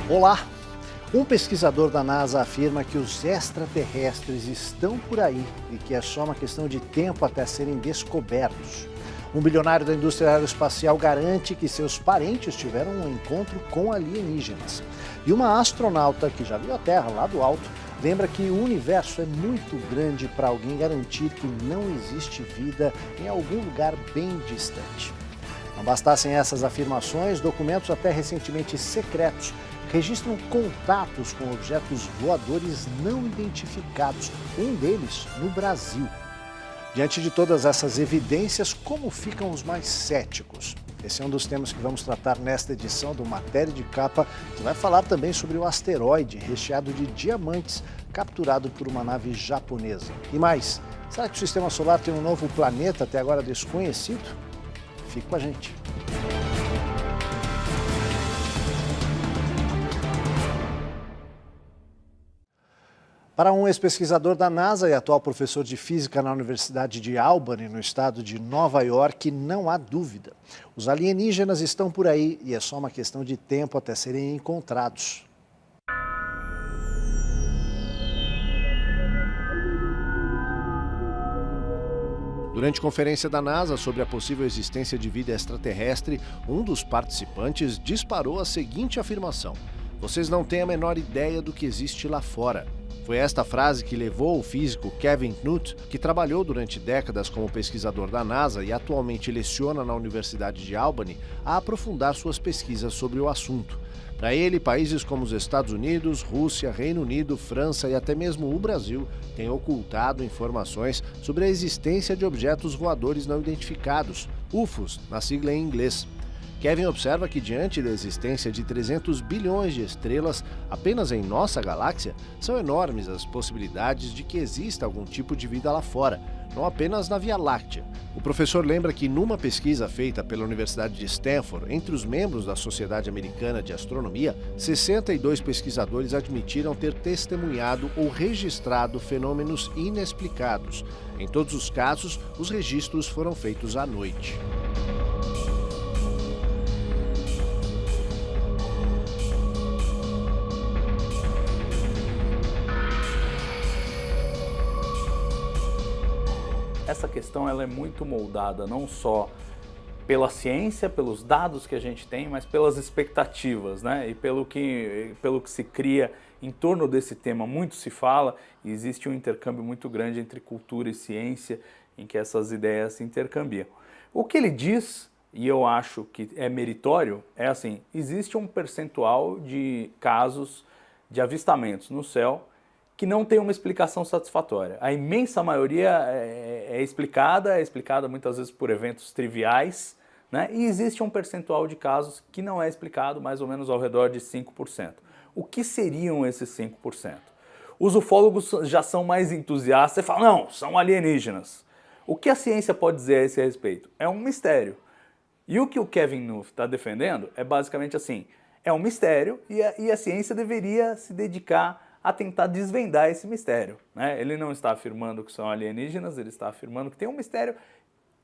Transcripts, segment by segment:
Olá! Um pesquisador da NASA afirma que os extraterrestres estão por aí e que é só uma questão de tempo até serem descobertos. Um bilionário da indústria aeroespacial garante que seus parentes tiveram um encontro com alienígenas. E uma astronauta que já viu a Terra lá do alto lembra que o universo é muito grande para alguém garantir que não existe vida em algum lugar bem distante. Não bastassem essas afirmações, documentos até recentemente secretos registram contatos com objetos voadores não identificados, um deles no Brasil. Diante de todas essas evidências, como ficam os mais céticos? Esse é um dos temas que vamos tratar nesta edição do Matéria de Capa, que vai falar também sobre o asteroide recheado de diamantes capturado por uma nave japonesa. E mais, será que o Sistema Solar tem um novo planeta até agora desconhecido? Fique com a gente. Para um ex-pesquisador da NASA e atual professor de física na Universidade de Albany, no estado de Nova York, não há dúvida. Os alienígenas estão por aí e é só uma questão de tempo até serem encontrados. Durante conferência da NASA sobre a possível existência de vida extraterrestre, um dos participantes disparou a seguinte afirmação: "Vocês não têm a menor ideia do que existe lá fora." Foi esta frase que levou o físico Kevin Knuth, que trabalhou durante décadas como pesquisador da NASA e atualmente leciona na Universidade de Albany, a aprofundar suas pesquisas sobre o assunto. Para ele, países como os Estados Unidos, Rússia, Reino Unido, França e até mesmo o Brasil têm ocultado informações sobre a existência de objetos voadores não identificados, UFOs, na sigla em inglês. Kevin observa que, diante da existência de 300 bilhões de estrelas apenas em nossa galáxia, são enormes as possibilidades de que exista algum tipo de vida lá fora, não apenas na Via Láctea. O professor lembra que, numa pesquisa feita pela Universidade de Stanford, entre os membros da Sociedade Americana de Astronomia, 62 pesquisadores admitiram ter testemunhado ou registrado fenômenos inexplicados. Em todos os casos, os registros foram feitos à noite. Essa questão ela é muito moldada não só pela ciência, pelos dados que a gente tem, mas pelas expectativas, né? E pelo que se cria em torno desse tema. Muito se fala e existe um intercâmbio muito grande entre cultura e ciência em que essas ideias se intercambiam. O que ele diz, e eu acho que é meritório, é assim: existe um percentual de casos de avistamentos no céu que não tem uma explicação satisfatória. A imensa maioria é explicada muitas vezes por eventos triviais, né? E existe um percentual de casos que não é explicado, mais ou menos ao redor de 5%. O que seriam esses 5%? Os ufólogos já são mais entusiastas e falam: não, são alienígenas. O que a ciência pode dizer a esse respeito? É um mistério. E o que o Kevin Knuth está defendendo é basicamente assim: é um mistério e a ciência deveria se dedicar a tentar desvendar esse mistério, né? Ele não está afirmando que são alienígenas, ele está afirmando que tem um mistério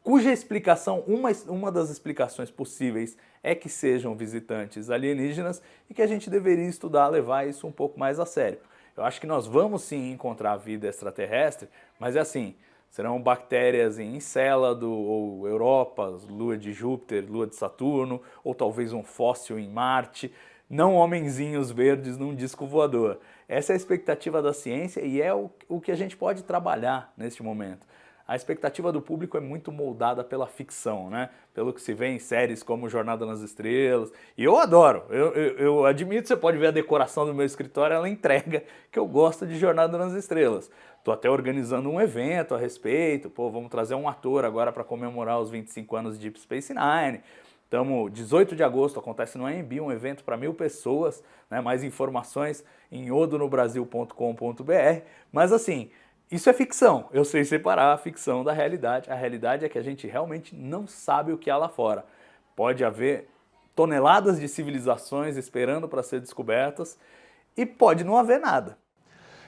cuja explicação, uma das explicações possíveis é que sejam visitantes alienígenas e que a gente deveria estudar, levar isso um pouco mais a sério. Eu acho que nós vamos sim encontrar vida extraterrestre, mas é assim: serão bactérias em Encélado, ou Europa, lua de Júpiter, lua de Saturno, ou talvez um fóssil em Marte, não homenzinhos verdes num disco voador. Essa é a expectativa da ciência e é o que a gente pode trabalhar neste momento. A expectativa do público é muito moldada pela ficção, né? Pelo que se vê em séries como Jornada nas Estrelas. E eu adoro, eu admito, você pode ver a decoração do meu escritório, ela entrega que eu gosto de Jornada nas Estrelas. Estou até organizando um evento a respeito, vamos trazer um ator agora para comemorar os 25 anos de Deep Space Nine. Estamos 18 de agosto, acontece no AMB, um evento para 1.000 pessoas, né? Mais informações em odonobrasil.com.br. Mas assim, isso é ficção, eu sei separar a ficção da realidade. A realidade é que a gente realmente não sabe o que há lá fora. Pode haver toneladas de civilizações esperando para ser descobertas e pode não haver nada.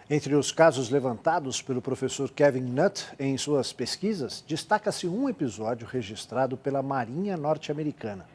Entre os casos levantados pelo professor Kevin Knuth em suas pesquisas, destaca-se um episódio registrado pela Marinha Norte-Americana.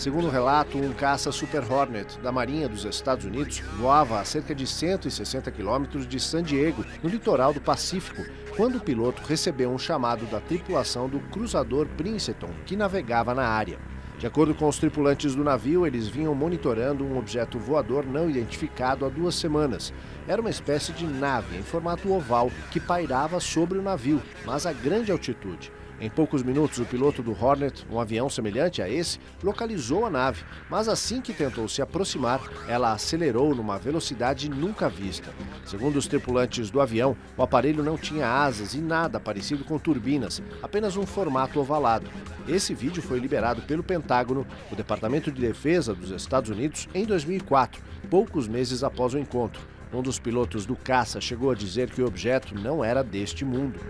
Segundo o relato, um caça Super Hornet da Marinha dos Estados Unidos voava a cerca de 160 quilômetros de San Diego, no litoral do Pacífico, quando o piloto recebeu um chamado da tripulação do cruzador Princeton, que navegava na área. De acordo com os tripulantes do navio, eles vinham monitorando um objeto voador não identificado há 2 semanas. Era uma espécie de nave em formato oval que pairava sobre o navio, mas a grande altitude. Em poucos minutos, o piloto do Hornet, um avião semelhante a esse, localizou a nave, mas assim que tentou se aproximar, ela acelerou numa velocidade nunca vista. Segundo os tripulantes do avião, o aparelho não tinha asas e nada parecido com turbinas, apenas um formato ovalado. Esse vídeo foi liberado pelo Pentágono, o Departamento de Defesa dos Estados Unidos, em 2004, poucos meses após o encontro. Um dos pilotos do caça chegou a dizer que o objeto não era deste mundo.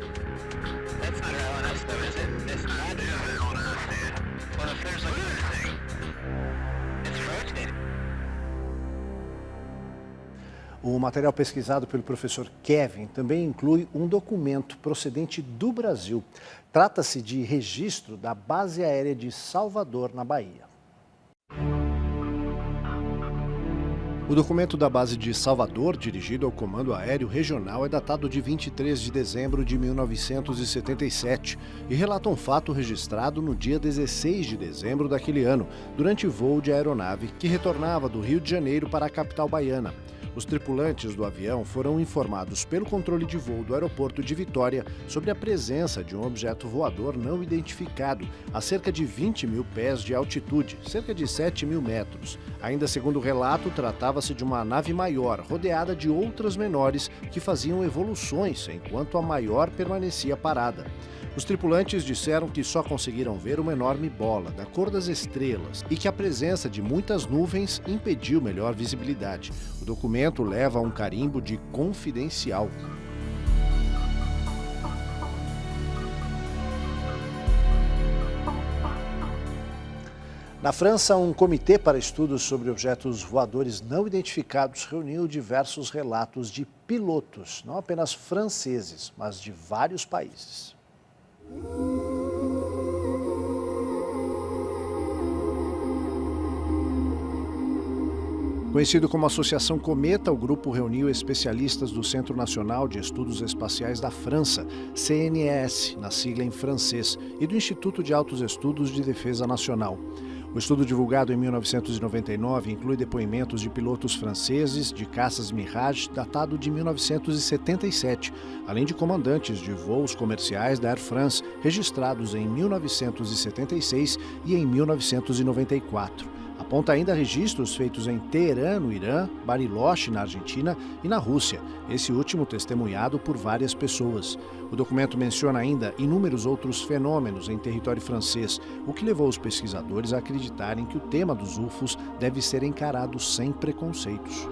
O material pesquisado pelo professor Kevin também inclui um documento procedente do Brasil. Trata-se de registro da Base Aérea de Salvador, na Bahia. O documento da base de Salvador, dirigido ao Comando Aéreo Regional, é datado de 23 de dezembro de 1977 e relata um fato registrado no dia 16 de dezembro daquele ano, durante voo de aeronave que retornava do Rio de Janeiro para a capital baiana. Os tripulantes do avião foram informados pelo controle de voo do aeroporto de Vitória sobre a presença de um objeto voador não identificado a cerca de 20 mil pés de altitude, cerca de 7 mil metros. Ainda segundo o relato, tratava-se de uma nave maior, rodeada de outras menores que faziam evoluções, enquanto a maior permanecia parada. Os tripulantes disseram que só conseguiram ver uma enorme bola, da cor das estrelas, e que a presença de muitas nuvens impediu melhor visibilidade. O documento leva a um carimbo de confidencial. Na França, um comitê para estudos sobre objetos voadores não identificados reuniu diversos relatos de pilotos, não apenas franceses, mas de vários países. Conhecido como Associação Cometa, o grupo reuniu especialistas do Centro Nacional de Estudos Espaciais da França, CNES, na sigla em francês, e do Instituto de Altos Estudos de Defesa Nacional. O estudo, divulgado em 1999, inclui depoimentos de pilotos franceses de caças Mirage, datado de 1977, além de comandantes de voos comerciais da Air France, registrados em 1976 e em 1994. Aponta ainda registros feitos em Teherã, no Irã, Bariloche, na Argentina e na Rússia, esse último testemunhado por várias pessoas. O documento menciona ainda inúmeros outros fenômenos em território francês, o que levou os pesquisadores a acreditarem que o tema dos UFOs deve ser encarado sem preconceitos.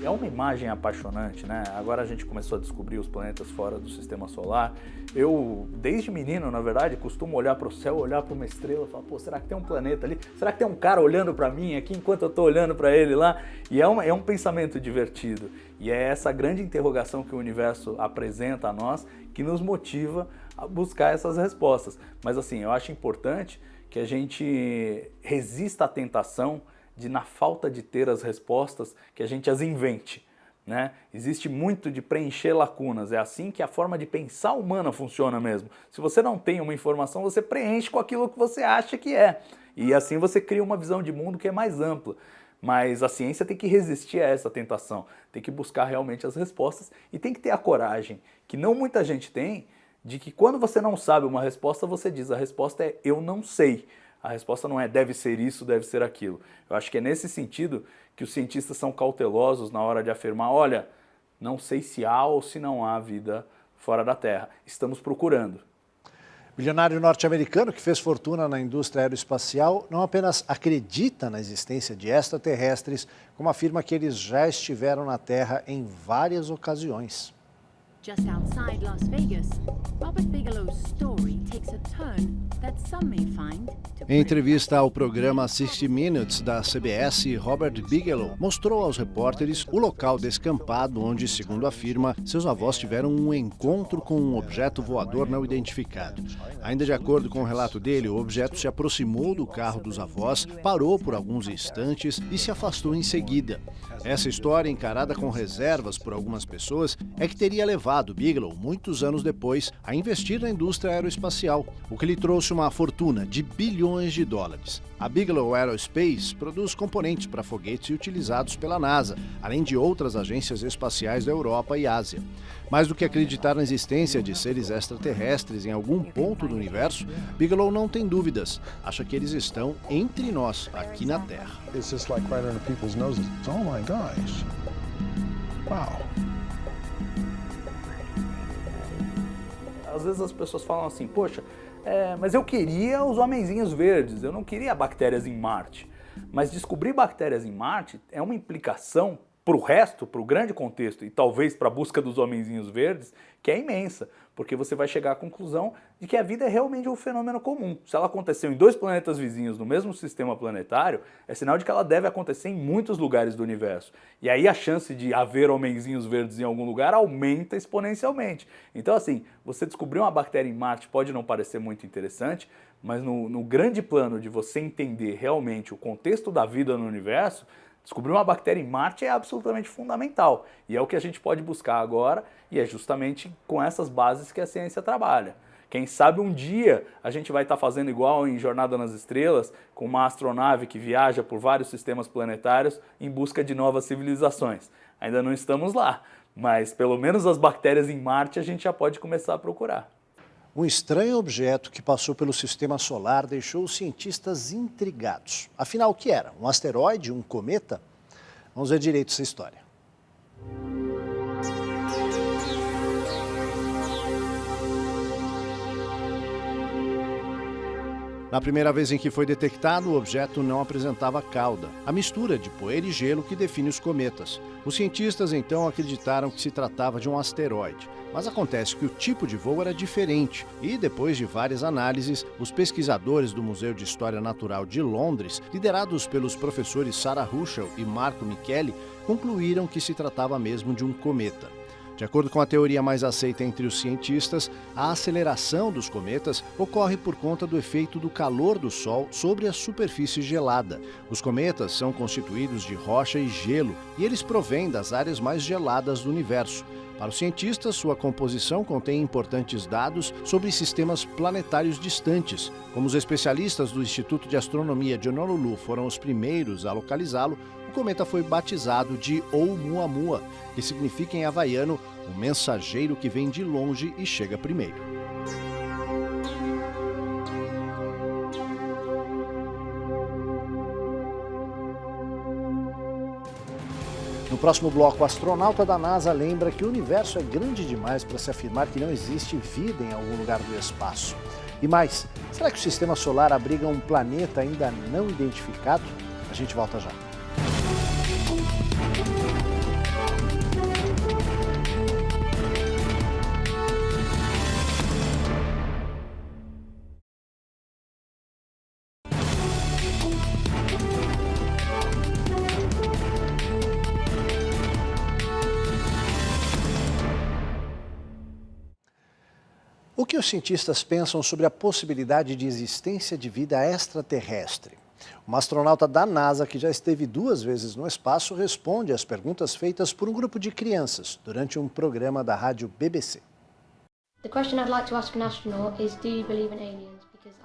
É uma imagem apaixonante, né? Agora a gente começou a descobrir os planetas fora do sistema solar. Eu, desde menino, na verdade, costumo olhar para o céu, olhar para uma estrela e falar, pô, será que tem um planeta ali? Será que tem um cara olhando para mim aqui enquanto eu estou olhando para ele lá? E é um pensamento divertido. E é essa grande interrogação que o universo apresenta a nós que nos motiva a buscar essas respostas. Mas assim, eu acho importante que a gente resista à tentação de, na falta de ter as respostas, que a gente as invente, né? Existe muito de preencher lacunas, é assim que a forma de pensar humana funciona mesmo. Se você não tem uma informação, você preenche com aquilo que você acha que é. E assim você cria uma visão de mundo que é mais ampla. Mas a ciência tem que resistir a essa tentação, tem que buscar realmente as respostas e tem que ter a coragem, que não muita gente tem, de que quando você não sabe uma resposta, você diz, a resposta é eu não sei. A resposta não é deve ser isso, deve ser aquilo. Eu acho que é nesse sentido que os cientistas são cautelosos na hora de afirmar, olha, não sei se há ou se não há vida fora da Terra. Estamos procurando. O bilionário norte-americano que fez fortuna na indústria aeroespacial não apenas acredita na existência de extraterrestres, como afirma que eles já estiveram na Terra em várias ocasiões. Just outside Las Vegas, Robert Bigelow's story takes a turn that Em entrevista ao programa 60 Minutes da CBS, Robert Bigelow mostrou aos repórteres o local descampado onde, segundo afirma, seus avós tiveram um encontro com um objeto voador não identificado. Ainda de acordo com o relato dele, o objeto se aproximou do carro dos avós, parou por alguns instantes e se afastou em seguida. Essa história, encarada com reservas por algumas pessoas, é que teria levado Bigelow, muitos anos depois, a investir na indústria aeroespacial, o que lhe trouxe uma fortuna de bilhões de dólares. A Bigelow Aerospace produz componentes para foguetes utilizados pela NASA, além de outras agências espaciais da Europa e Ásia. Mais do que acreditar na existência de seres extraterrestres em algum ponto do universo, Bigelow não tem dúvidas. Acha que eles estão entre nós, aqui na Terra. It's just like right under people's noses. Oh my gosh. Wow. Às vezes as pessoas falam assim, poxa, mas eu queria os homenzinhos verdes, eu não queria bactérias em Marte. Mas descobrir bactérias em Marte é uma implicação para o resto, para o grande contexto e talvez para a busca dos homenzinhos verdes, que é imensa, porque você vai chegar à conclusão de que a vida é realmente um fenômeno comum. Se ela aconteceu em 2 planetas vizinhos no mesmo sistema planetário, é sinal de que ela deve acontecer em muitos lugares do universo. E aí a chance de haver homenzinhos verdes em algum lugar aumenta exponencialmente. Então assim, você descobrir uma bactéria em Marte pode não parecer muito interessante, mas no grande plano de você entender realmente o contexto da vida no universo, descobrir uma bactéria em Marte é absolutamente fundamental e é o que a gente pode buscar agora e é justamente com essas bases que a ciência trabalha. Quem sabe um dia a gente vai estar fazendo igual em Jornada nas Estrelas, com uma astronave que viaja por vários sistemas planetários em busca de novas civilizações. Ainda não estamos lá, mas pelo menos as bactérias em Marte a gente já pode começar a procurar. Um estranho objeto que passou pelo sistema solar deixou os cientistas intrigados. Afinal, o que era? Um asteroide? Um cometa? Vamos ver direito essa história. Na primeira vez em que foi detectado, o objeto não apresentava cauda, a mistura de poeira e gelo que define os cometas. Os cientistas então acreditaram que se tratava de um asteroide. Mas acontece que o tipo de voo era diferente e, depois de várias análises, os pesquisadores do Museu de História Natural de Londres, liderados pelos professores Sarah Russell e Marco Micheli, concluíram que se tratava mesmo de um cometa. De acordo com a teoria mais aceita entre os cientistas, a aceleração dos cometas ocorre por conta do efeito do calor do Sol sobre a superfície gelada. Os cometas são constituídos de rocha e gelo e eles provêm das áreas mais geladas do universo. Para os cientistas, sua composição contém importantes dados sobre sistemas planetários distantes. Como os especialistas do Instituto de Astronomia de Honolulu foram os primeiros a localizá-lo, o cometa foi batizado de Oumuamua, que significa em havaiano o mensageiro que vem de longe e chega primeiro. No próximo bloco, o astronauta da NASA lembra que o universo é grande demais para se afirmar que não existe vida em algum lugar do espaço. E mais, será que o sistema solar abriga um planeta ainda não identificado? A gente volta já. O que os cientistas pensam sobre a possibilidade de existência de vida extraterrestre? Uma astronauta da NASA, que já esteve 2 vezes no espaço, responde às perguntas feitas por um grupo de crianças durante um programa da rádio BBC.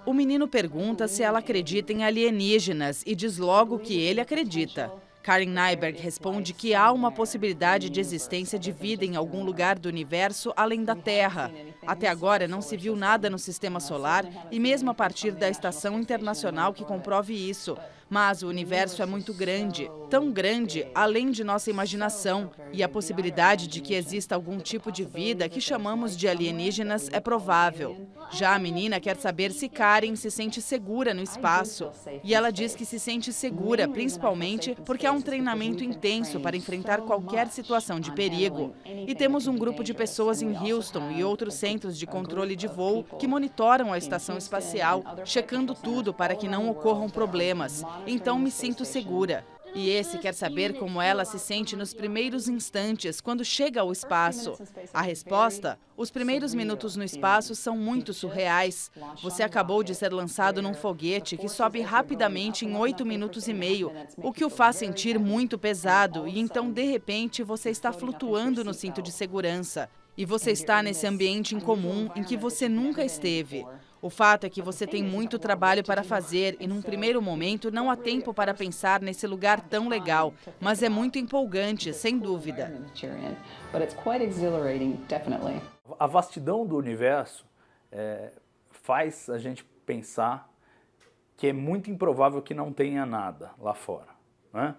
O menino pergunta se ela acredita em alienígenas e diz logo que ele acredita. Karen Nyberg responde que há uma possibilidade de existência de vida em algum lugar do universo além da Terra. Até agora não se viu nada no sistema solar e mesmo a partir da Estação Internacional que comprove isso. Mas o universo é muito grande, tão grande, além de nossa imaginação. E a possibilidade de que exista algum tipo de vida que chamamos de alienígenas é provável. Já a menina quer saber se Karen se sente segura no espaço. E ela diz que se sente segura, principalmente porque há um treinamento intenso para enfrentar qualquer situação de perigo. E temos um grupo de pessoas em Houston e outros centros centros de controle de voo que monitoram a estação espacial, checando tudo para que não ocorram problemas. Então me sinto segura. E esse quer saber como ela se sente nos primeiros instantes, quando chega ao espaço. A resposta? Os primeiros minutos no espaço são muito surreais. Você acabou de ser lançado num foguete que sobe rapidamente em 8 minutos e meio, o que o faz sentir muito pesado, e então, de repente, você está flutuando no cinto de segurança. E você está nesse ambiente incomum em que você nunca esteve. O fato é que você tem muito trabalho para fazer e, num primeiro momento, não há tempo para pensar nesse lugar tão legal. Mas é muito empolgante, sem dúvida. A vastidão do universo faz a gente pensar que é muito improvável que não tenha nada lá fora, né?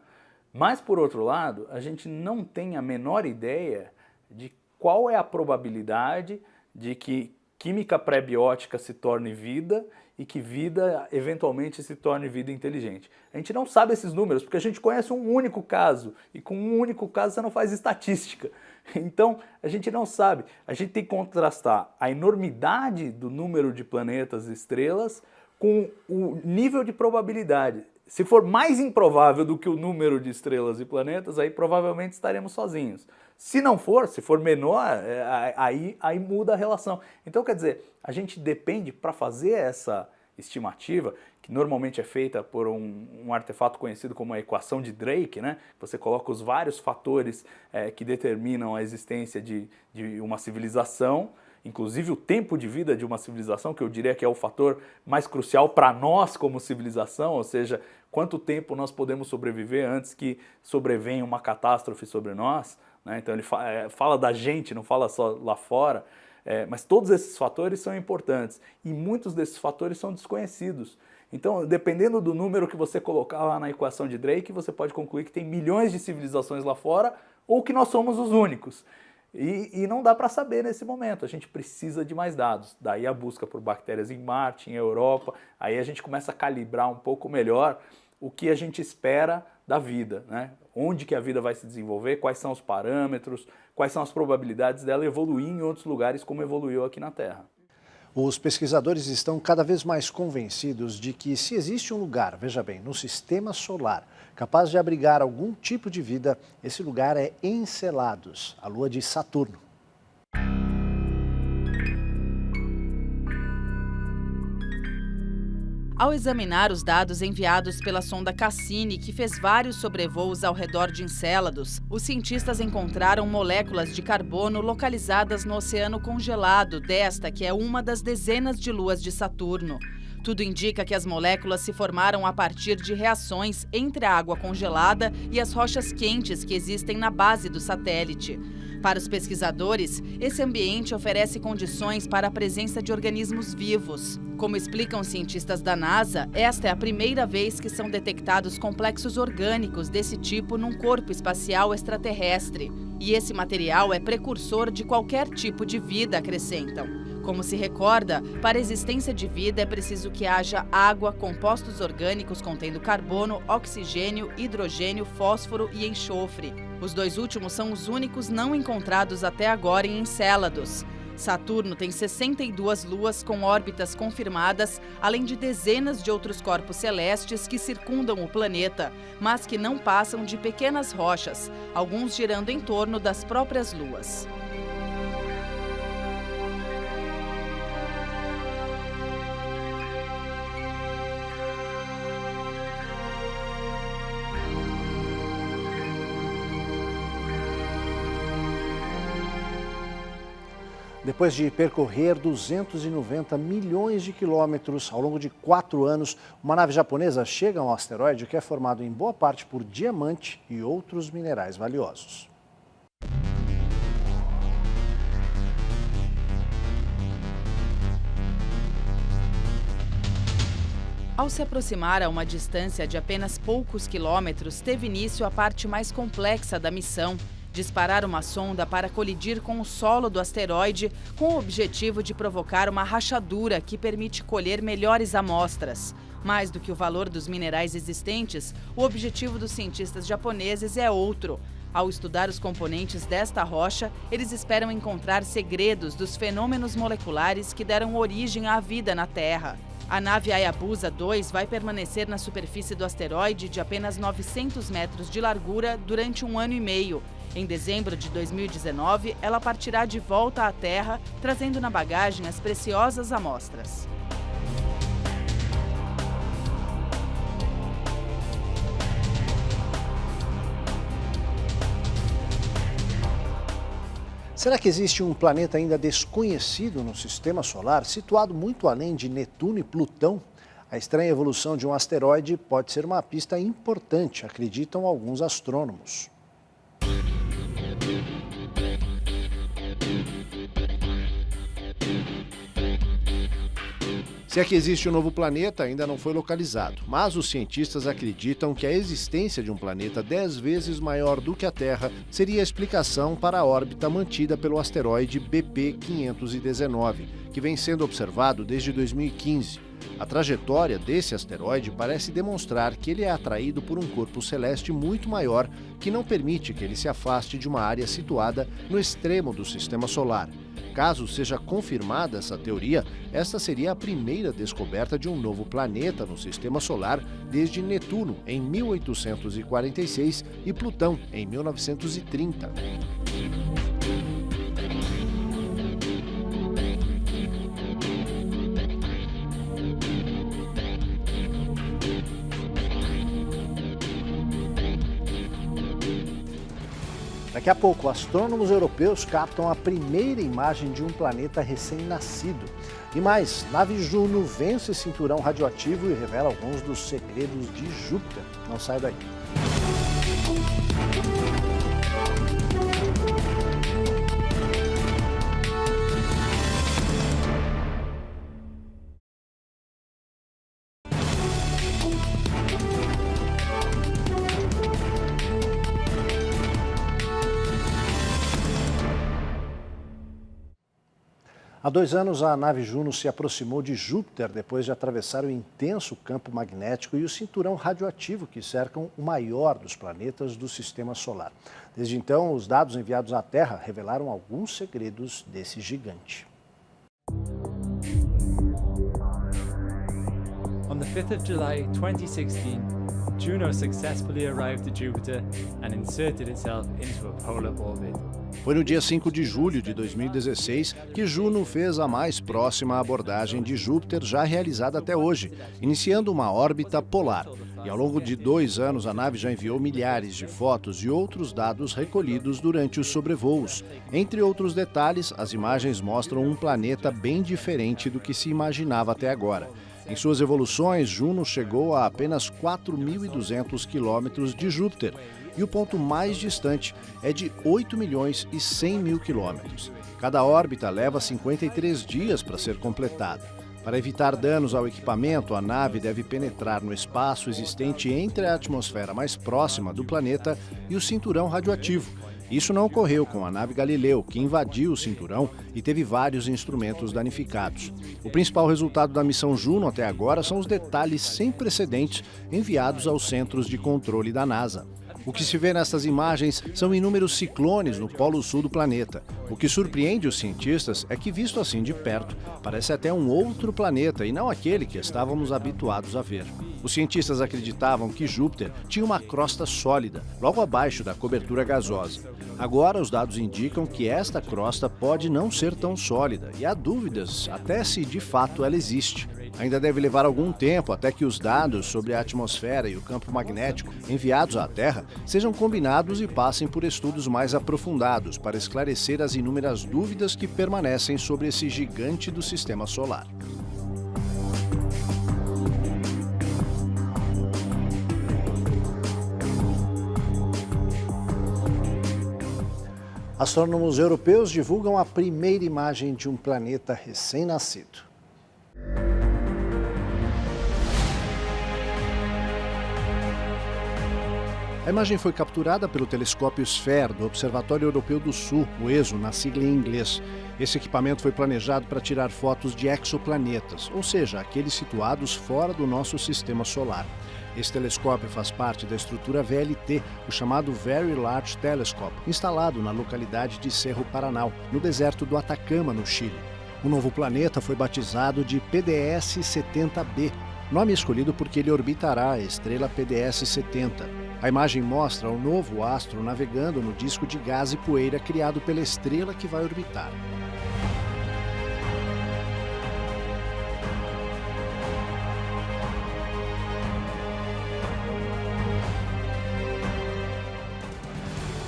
Mas, por outro lado, a gente não tem a menor ideia de qual é a probabilidade de que química pré-biótica se torne vida e que vida eventualmente se torne vida inteligente. A gente não sabe esses números porque a gente conhece um único caso e com um único caso você não faz estatística. Então a gente não sabe. A gente tem que contrastar a enormidade do número de planetas e estrelas com o nível de probabilidade. Se for mais improvável do que o número de estrelas e planetas, aí provavelmente estaremos sozinhos. Se não for, se for menor, aí muda a relação. Então, quer dizer, a gente depende, para fazer essa estimativa, que normalmente é feita por um artefato conhecido como a equação de Drake, né? Você coloca os vários fatores que determinam a existência de uma civilização, inclusive o tempo de vida de uma civilização, que eu diria que é o fator mais crucial para nós como civilização, ou seja, quanto tempo nós podemos sobreviver antes que sobrevenha uma catástrofe sobre nós, né? Então ele fala da gente, não fala só lá fora, mas todos esses fatores são importantes e muitos desses fatores são desconhecidos. Então, dependendo do número que você colocar lá na equação de Drake, você pode concluir que tem milhões de civilizações lá fora ou que nós somos os únicos. E não dá para saber nesse momento, a gente precisa de mais dados. Daí a busca por bactérias em Marte, em Europa, aí a gente começa a calibrar um pouco melhor o que a gente espera da vida, né? Onde que a vida vai se desenvolver, quais são os parâmetros, quais são as probabilidades dela evoluir em outros lugares como evoluiu aqui na Terra. Os pesquisadores estão cada vez mais convencidos de que se existe um lugar, veja bem, no sistema solar, capaz de abrigar algum tipo de vida, esse lugar é Encelados, a lua de Saturno. Ao examinar os dados enviados pela sonda Cassini, que fez vários sobrevoos ao redor de Encélados, os cientistas encontraram moléculas de carbono localizadas no oceano congelado desta, que é uma das dezenas de luas de Saturno. Tudo indica que as moléculas se formaram a partir de reações entre a água congelada e as rochas quentes que existem na base do satélite. Para os pesquisadores, esse ambiente oferece condições para a presença de organismos vivos. Como explicam cientistas da NASA, esta é a primeira vez que são detectados complexos orgânicos desse tipo num corpo espacial extraterrestre. E esse material é precursor de qualquer tipo de vida, acrescentam. Como se recorda, para a existência de vida é preciso que haja água, compostos orgânicos contendo carbono, oxigênio, hidrogênio, fósforo e enxofre. Os dois últimos são os únicos não encontrados até agora em Encélados. Saturno tem 62 luas com órbitas confirmadas, além de dezenas de outros corpos celestes que circundam o planeta, mas que não passam de pequenas rochas, alguns girando em torno das próprias luas. Depois de percorrer 290 milhões de quilômetros ao longo de 4 anos, uma nave japonesa chega a um asteroide que é formado em boa parte por diamante e outros minerais valiosos. Ao se aproximar a uma distância de apenas poucos quilômetros, teve início a parte mais complexa da missão: disparar uma sonda para colidir com o solo do asteroide com o objetivo de provocar uma rachadura que permite colher melhores amostras. Mais do que o valor dos minerais existentes, o objetivo dos cientistas japoneses é outro: Ao estudar os componentes desta rocha, eles esperam encontrar segredos dos fenômenos moleculares que deram origem à vida na Terra. A nave Hayabusa 2 vai permanecer na superfície do asteroide de apenas 900 metros de largura durante 1 ano e meio. Em dezembro de 2019, ela partirá de volta à Terra, trazendo na bagagem as preciosas amostras. Será que existe um planeta ainda desconhecido no Sistema Solar, situado muito além de Netuno e Plutão? A estranha evolução de um asteroide pode ser uma pista importante, acreditam alguns astrônomos. Se é que existe um novo planeta, ainda não foi localizado, mas os cientistas acreditam que a existência de um planeta 10 vezes maior do que a Terra seria a explicação para a órbita mantida pelo asteroide BP-519, que vem sendo observado desde 2015. A trajetória desse asteroide parece demonstrar que ele é atraído por um corpo celeste muito maior, que não permite que ele se afaste de uma área situada no extremo do Sistema Solar. Caso seja confirmada essa teoria, esta seria a primeira descoberta de um novo planeta no Sistema Solar desde Netuno, em 1846, e Plutão, em 1930. Daqui a pouco, astrônomos europeus captam a primeira imagem de um planeta recém-nascido. E mais, nave Juno vence cinturão radioativo e revela alguns dos segredos de Júpiter. Não sai daí. Há 2 anos, a nave Juno se aproximou de Júpiter depois de atravessar o intenso campo magnético e o cinturão radioativo que cercam o maior dos planetas do Sistema Solar. Desde então, os dados enviados à Terra revelaram alguns segredos desse gigante. On the 5th of July 2016, Juno successfully arrived at Jupiter and inserted itself into a polar orbit. Foi no dia 5 de julho de 2016 que Juno fez a mais próxima abordagem de Júpiter já realizada até hoje, iniciando uma órbita polar. E ao longo de 2 anos, a nave já enviou milhares de fotos e outros dados recolhidos durante os sobrevoos. Entre outros detalhes, as imagens mostram um planeta bem diferente do que se imaginava até agora. Em suas evoluções, Juno chegou a apenas 4.200 quilômetros de Júpiter, e o ponto mais distante é de 8.100.000 quilômetros. Cada órbita leva 53 dias para ser completada. Para evitar danos ao equipamento, a nave deve penetrar no espaço existente entre a atmosfera mais próxima do planeta e o cinturão radioativo. Isso não ocorreu com a nave Galileu, que invadiu o cinturão e teve vários instrumentos danificados. O principal resultado da missão Juno até agora são os detalhes sem precedentes enviados aos centros de controle da NASA. O que se vê nessas imagens são inúmeros ciclones no polo sul do planeta. O que surpreende os cientistas é que, visto assim de perto, parece até um outro planeta e não aquele que estávamos habituados a ver. Os cientistas acreditavam que Júpiter tinha uma crosta sólida, logo abaixo da cobertura gasosa. Agora, os dados indicam que esta crosta pode não ser tão sólida e há dúvidas até se de fato ela existe. Ainda deve levar algum tempo até que os dados sobre a atmosfera e o campo magnético enviados à Terra sejam combinados e passem por estudos mais aprofundados para esclarecer as inúmeras dúvidas que permanecem sobre esse gigante do Sistema Solar. Astrônomos europeus divulgam a primeira imagem de um planeta recém-nascido. A imagem foi capturada pelo telescópio SFARE do Observatório Europeu do Sul, o ESO, na sigla em inglês. Esse equipamento foi planejado para tirar fotos de exoplanetas, ou seja, aqueles situados fora do nosso sistema solar. Esse telescópio faz parte da estrutura VLT, o chamado Very Large Telescope, instalado na localidade de Cerro Paranal, no deserto do Atacama, no Chile. O novo planeta foi batizado de PDS-70b, nome escolhido porque ele orbitará a estrela PDS-70. A imagem mostra o novo astro navegando no disco de gás e poeira criado pela estrela que vai orbitar.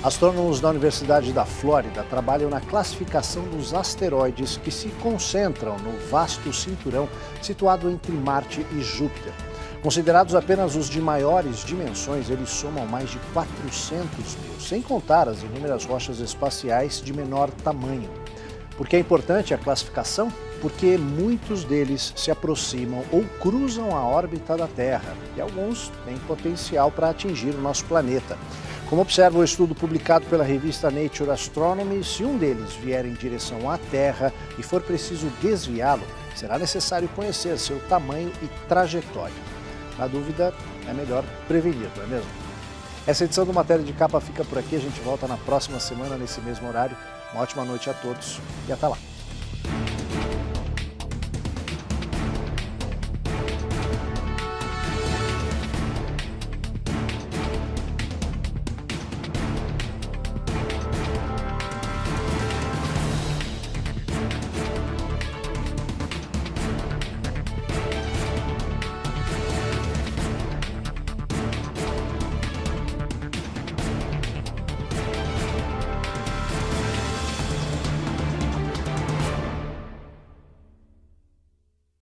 Astrônomos da Universidade da Flórida trabalham na classificação dos asteroides que se concentram no vasto cinturão situado entre Marte e Júpiter. Considerados apenas os de maiores dimensões, eles somam mais de 400 mil, sem contar as inúmeras rochas espaciais de menor tamanho. Por que é importante a classificação? Porque muitos deles se aproximam ou cruzam a órbita da Terra e alguns têm potencial para atingir o nosso planeta. Como observa o estudo publicado pela revista Nature Astronomy, se um deles vier em direção à Terra e for preciso desviá-lo, será necessário conhecer seu tamanho e trajetória. Na dúvida, é melhor prevenir, não é mesmo? Essa edição do Matéria de Capa fica por aqui. A gente volta na próxima semana, nesse mesmo horário. Uma ótima noite a todos e até lá.